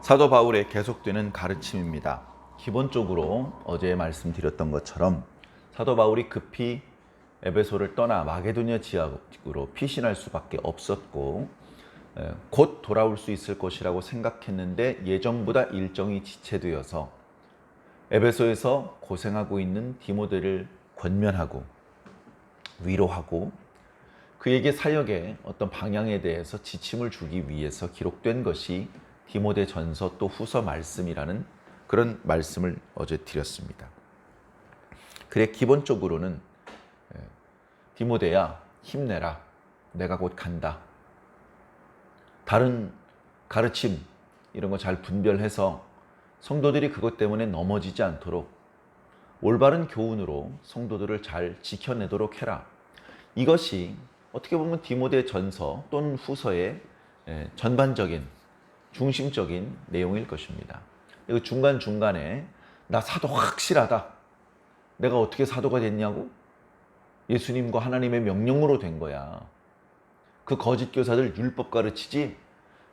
사도 바울의 계속되는 가르침입니다. 기본적으로 어제 말씀드렸던 것처럼 사도 바울이 급히 에베소를 떠나 마게도냐 지역으로 피신할 수밖에 없었고 곧 돌아올 수 있을 것이라고 생각했는데 예정보다 일정이 지체되어서 에베소에서 고생하고 있는 디모데를 권면하고 위로하고 그에게 사역의 어떤 방향에 대해서 지침을 주기 위해서 기록된 것이 디모데 전서 또 후서 말씀이라는 그런 말씀을 어제 드렸습니다. 그래 기본적으로는 디모데야 힘내라. 내가 곧 간다. 다른 가르침 이런 거 잘 분별해서 성도들이 그것 때문에 넘어지지 않도록 올바른 교훈으로 성도들을 잘 지켜내도록 해라. 이것이 어떻게 보면 디모데 전서 또는 후서의 전반적인 중심적인 내용일 것입니다. 그리고 중간중간에 나 사도 확실하다. 내가 어떻게 사도가 됐냐고? 예수님과 하나님의 명령으로 된 거야. 그 거짓 교사들 율법 가르치지?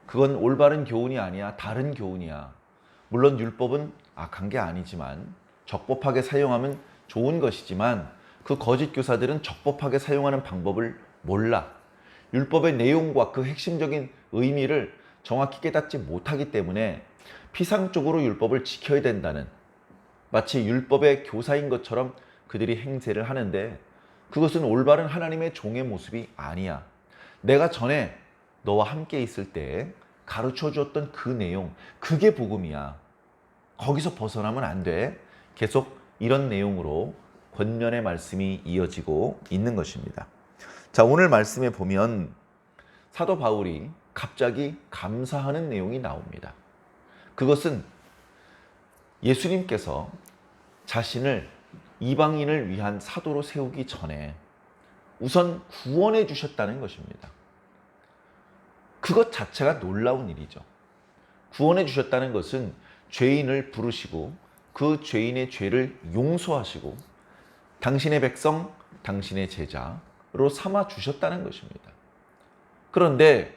그건 올바른 교훈이 아니야. 다른 교훈이야. 물론 율법은 악한 게 아니지만 적법하게 사용하면 좋은 것이지만 그 거짓 교사들은 적법하게 사용하는 방법을 몰라. 율법의 내용과 그 핵심적인 의미를 정확히 깨닫지 못하기 때문에 피상적으로 율법을 지켜야 된다는 마치 율법의 교사인 것처럼 그들이 행세를 하는데 그것은 올바른 하나님의 종의 모습이 아니야. 내가 전에 너와 함께 있을 때 가르쳐 주었던 그 내용, 그게 복음이야. 거기서 벗어나면 안 돼. 계속 이런 내용으로 권면의 말씀이 이어지고 있는 것입니다. 자, 오늘 말씀에 보면 사도 바울이 갑자기 감사하는 내용이 나옵니다. 그것은 예수님께서 자신을 이방인을 위한 사도로 세우기 전에 우선 구원해 주셨다는 것입니다. 그것 자체가 놀라운 일이죠. 구원해 주셨다는 것은 죄인을 부르시고 그 죄인의 죄를 용서하시고 당신의 백성, 당신의 제자로 삼아 주셨다는 것입니다. 그런데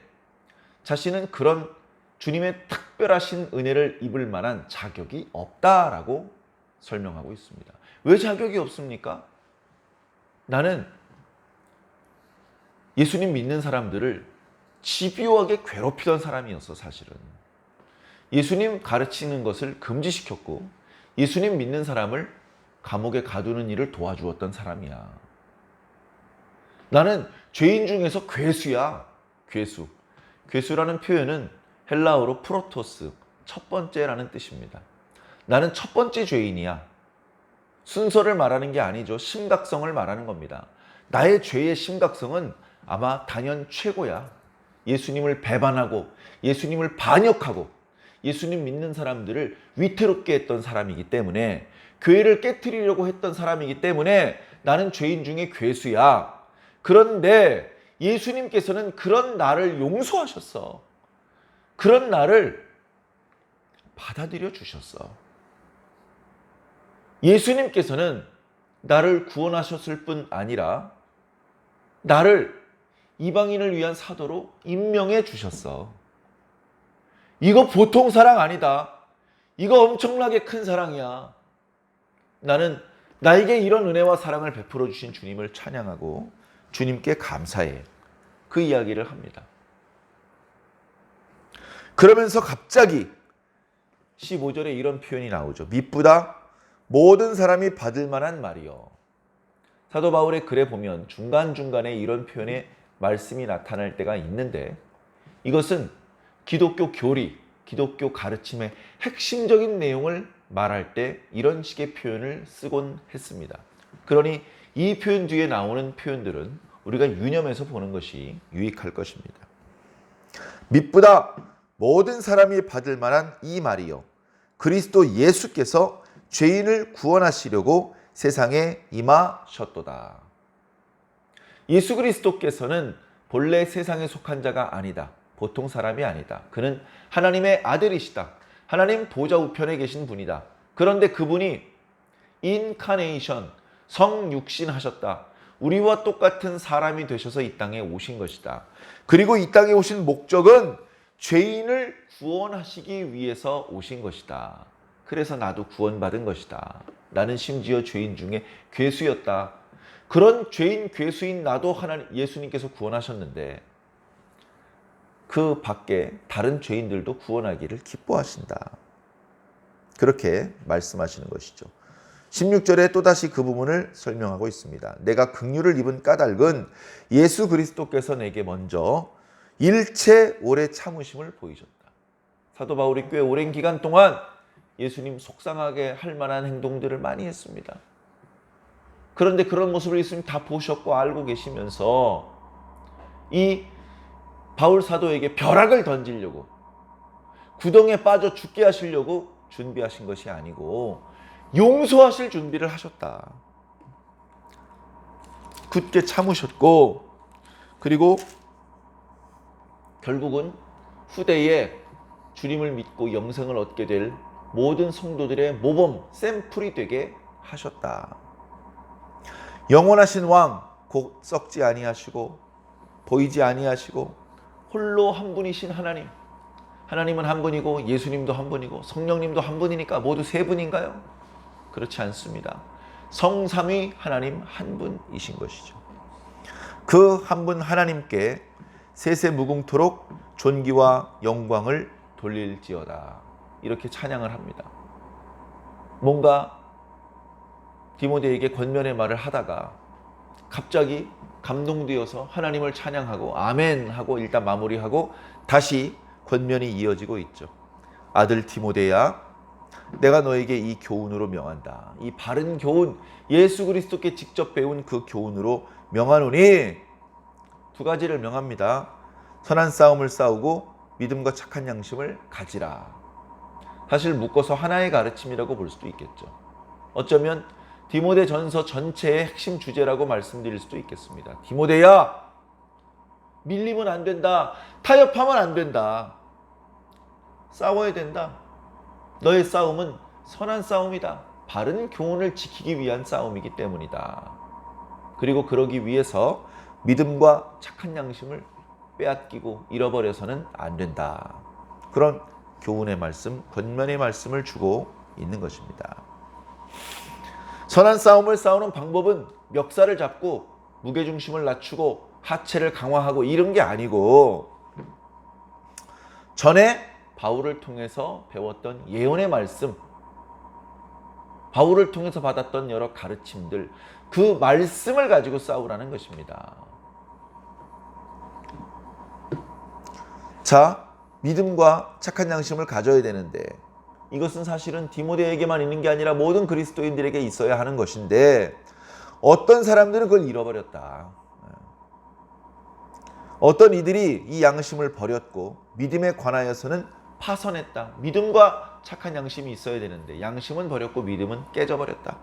자신은 그런 주님의 특별하신 은혜를 입을 만한 자격이 없다라고 설명하고 있습니다. 왜 자격이 없습니까? 나는 예수님 믿는 사람들을 집요하게 괴롭히던 사람이었어, 사실은. 예수님 가르치는 것을 금지시켰고 예수님 믿는 사람을 감옥에 가두는 일을 도와주었던 사람이야. 나는 죄인 중에서 괴수야. 괴수. 괴수라는 표현은 헬라어로 프로토스, 첫 번째라는 뜻입니다. 나는 첫 번째 죄인이야. 순서를 말하는 게 아니죠. 심각성을 말하는 겁니다. 나의 죄의 심각성은 아마 단연 최고야. 예수님을 배반하고 예수님을 반역하고 예수님 믿는 사람들을 위태롭게 했던 사람이기 때문에 교회를 깨트리려고 했던 사람이기 때문에 나는 죄인 중에 괴수야. 그런데 예수님께서는 그런 나를 용서하셨어. 그런 나를 받아들여 주셨어. 예수님께서는 나를 구원하셨을 뿐 아니라 나를 이방인을 위한 사도로 임명해 주셨어. 이거 보통 사랑 아니다. 이거 엄청나게 큰 사랑이야. 나는 나에게 이런 은혜와 사랑을 베풀어 주신 주님을 찬양하고 주님께 감사해. 그 이야기를 합니다. 그러면서 갑자기 15절에 이런 표현이 나오죠. 미쁘다 모든 사람이 받을 만한 말이요. 사도 바울의 글에 보면 중간중간에 이런 표현의 말씀이 나타날 때가 있는데 이것은 기독교 교리, 기독교 가르침의 핵심적인 내용을 말할 때 이런 식의 표현을 쓰곤 했습니다. 그러니 이 표현 뒤에 나오는 표현들은 우리가 유념해서 보는 것이 유익할 것입니다. 미쁘다 모든 사람이 받을 만한 이 말이요. 그리스도 예수께서 죄인을 구원하시려고 세상에 임하셨도다. 예수 그리스도께서는 본래 세상에 속한 자가 아니다. 보통 사람이 아니다. 그는 하나님의 아들이시다. 하나님 보좌 우편에 계신 분이다. 그런데 그분이 인카네이션, 성육신하셨다. 우리와 똑같은 사람이 되셔서 이 땅에 오신 것이다. 그리고 이 땅에 오신 목적은 죄인을 구원하시기 위해서 오신 것이다. 그래서 나도 구원받은 것이다. 나는 심지어 죄인 중에 괴수였다. 그런 죄인 괴수인 나도 예수님께서 구원하셨는데 그 밖에 다른 죄인들도 구원하기를 기뻐하신다. 그렇게 말씀하시는 것이죠. 16절에 또다시 그 부분을 설명하고 있습니다. 내가 긍휼을 입은 까닭은 예수 그리스도께서 내게 먼저 일체 오래 참으심을 보이셨다. 사도 바울이 꽤 오랜 기간 동안 예수님 속상하게 할 만한 행동들을 많이 했습니다. 그런데 그런 모습을 예수님 다 보셨고 알고 계시면서 이 바울 사도에게 벼락을 던지려고 구덩이에 빠져 죽게 하시려고 준비하신 것이 아니고 용서하실 준비를 하셨다. 굳게 참으셨고 그리고 결국은 후대에 주님을 믿고 영생을 얻게 될 모든 성도들의 모범, 샘플이 되게 하셨다. 영원하신 왕, 곧 썩지 아니하시고 보이지 아니하시고 홀로 한 분이신 하나님. 하나님은 한 분이고 예수님도 한 분이고 성령님도 한 분이니까 모두 세 분인가요? 그렇지 않습니다. 성삼위 하나님 한 분이신 것이죠. 그 한 분 하나님께 세세 무궁토록 존귀와 영광을 돌릴지어다. 이렇게 찬양을 합니다. 뭔가 디모데에게 권면의 말을 하다가 갑자기 감동되어서 하나님을 찬양하고 아멘 하고 일단 마무리하고 다시 권면이 이어지고 있죠. 아들 디모데야, 내가 너에게 이 교훈으로 명한다. 이 바른 교훈, 예수 그리스도께 직접 배운 그 교훈으로 명하노니 두 가지를 명합니다. 선한 싸움을 싸우고 믿음과 착한 양심을 가지라. 사실 묶어서 하나의 가르침이라고 볼 수도 있겠죠. 어쩌면 디모데 전서 전체의 핵심 주제라고 말씀드릴 수도 있겠습니다. 디모데야, 밀리면 안 된다. 타협하면 안 된다. 싸워야 된다. 너의 싸움은 선한 싸움이다. 바른 교훈을 지키기 위한 싸움이기 때문이다. 그리고 그러기 위해서 믿음과 착한 양심을 빼앗기고 잃어버려서는 안 된다. 그런 교훈의 말씀, 권면의 말씀을 주고 있는 것입니다. 선한 싸움을 싸우는 방법은 멱살을 잡고 무게중심을 낮추고 하체를 강화하고 이런 게 아니고 전에 바울을 통해서 배웠던 예언의 말씀, 바울을 통해서 받았던 여러 가르침들, 그 말씀을 가지고 싸우라는 것입니다. 자, 믿음과 착한 양심을 가져야 되는데 이것은 사실은 디모데에게만 있는 게 아니라 모든 그리스도인들에게 있어야 하는 것인데 어떤 사람들은 그걸 잃어버렸다. 어떤 이들이 이 양심을 버렸고 믿음에 관하여서는 파선했다. 믿음과 착한 양심이 있어야 되는데 양심은 버렸고 믿음은 깨져버렸다.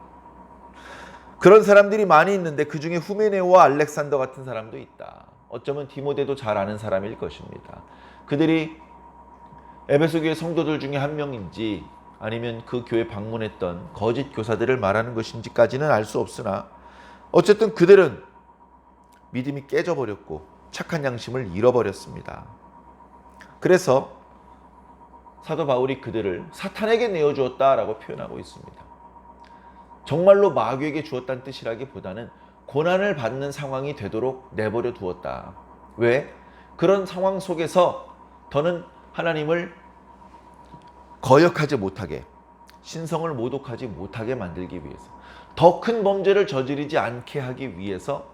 그런 사람들이 많이 있는데 그 중에 후메네오와 알렉산더 같은 사람도 있다. 어쩌면 디모데도 잘 아는 사람일 것입니다. 그들이 에베소 교회 성도들 중에 한 명인지 아니면 그 교회 방문했던 거짓 교사들을 말하는 것인지까지는 알 수 없으나 어쨌든 그들은 믿음이 깨져버렸고 착한 양심을 잃어버렸습니다. 그래서 사도 바울이 그들을 사탄에게 내어주었다라고 표현하고 있습니다. 정말로 마귀에게 주었다는 뜻이라기보다는 고난을 받는 상황이 되도록 내버려 두었다. 왜? 그런 상황 속에서 더는 하나님을 거역하지 못하게, 신성을 모독하지 못하게 만들기 위해서, 더 큰 범죄를 저지르지 않게 하기 위해서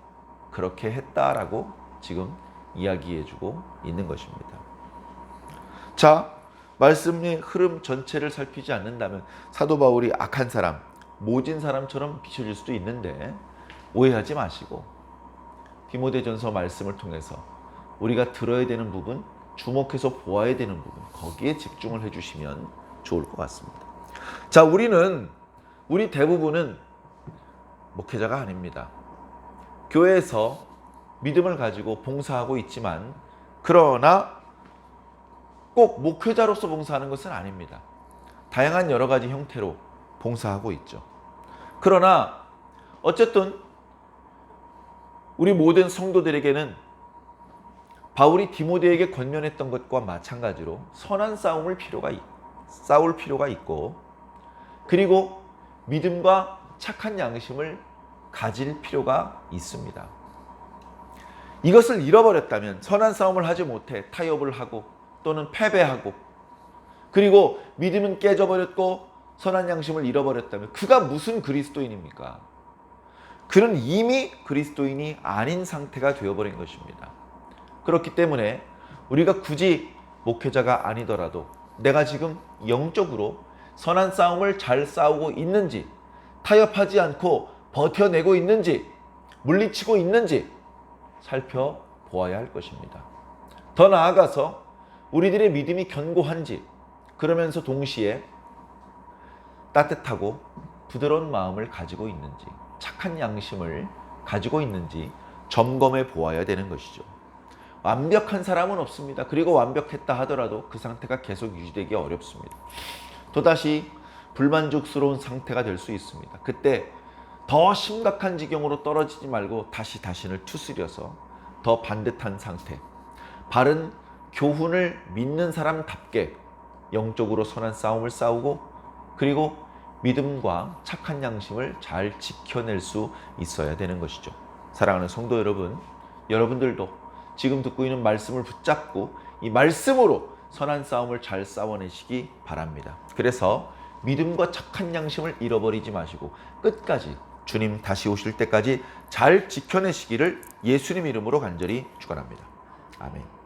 그렇게 했다라고 지금 이야기해주고 있는 것입니다. 자, 말씀의 흐름 전체를 살피지 않는다면 사도 바울이 악한 사람, 모진 사람처럼 비춰질 수도 있는데 오해하지 마시고 디모데전서 말씀을 통해서 우리가 들어야 되는 부분, 주목해서 보아야 되는 부분, 거기에 집중을 해주시면 좋을 것 같습니다. 자, 우리 대부분은 목회자가 아닙니다. 교회에서 믿음을 가지고 봉사하고 있지만 그러나 꼭 목회자로서 봉사하는 것은 아닙니다. 다양한 여러 가지 형태로 봉사하고 있죠. 그러나 어쨌든 우리 모든 성도들에게는 바울이 디모데에게 권면했던 것과 마찬가지로 선한 싸울 필요가 있고, 그리고 믿음과 착한 양심을 가질 필요가 있습니다. 이것을 잃어버렸다면, 선한 싸움을 하지 못해 타협을 하고 또는 패배하고, 그리고 믿음은 깨져버렸고 선한 양심을 잃어버렸다면 그가 무슨 그리스도인입니까? 그는 이미 그리스도인이 아닌 상태가 되어버린 것입니다. 그렇기 때문에 우리가 굳이 목회자가 아니더라도 내가 지금 영적으로 선한 싸움을 잘 싸우고 있는지, 타협하지 않고 버텨내고 있는지, 물리치고 있는지 살펴보아야 할 것입니다. 더 나아가서 우리들의 믿음이 견고한지, 그러면서 동시에 따뜻하고 부드러운 마음을 가지고 있는지, 착한 양심을 가지고 있는지 점검해 보아야 되는 것이죠. 완벽한 사람은 없습니다. 그리고 완벽했다 하더라도 그 상태가 계속 유지되기 어렵습니다. 또다시 불만족스러운 상태가 될 수 있습니다. 그때 더 심각한 지경으로 떨어지지 말고 다시 자신을 추스려서 더 반듯한 상태, 바른 교훈을 믿는 사람답게 영적으로 선한 싸움을 싸우고, 그리고 믿음과 착한 양심을 잘 지켜낼 수 있어야 되는 것이죠. 사랑하는 성도 여러분, 여러분들도 지금 듣고 있는 말씀을 붙잡고 이 말씀으로 선한 싸움을 잘 싸워내시기 바랍니다. 그래서 믿음과 착한 양심을 잃어버리지 마시고 끝까지 주님 다시 오실 때까지 잘 지켜내시기를 예수님 이름으로 간절히 축원합니다. 아멘.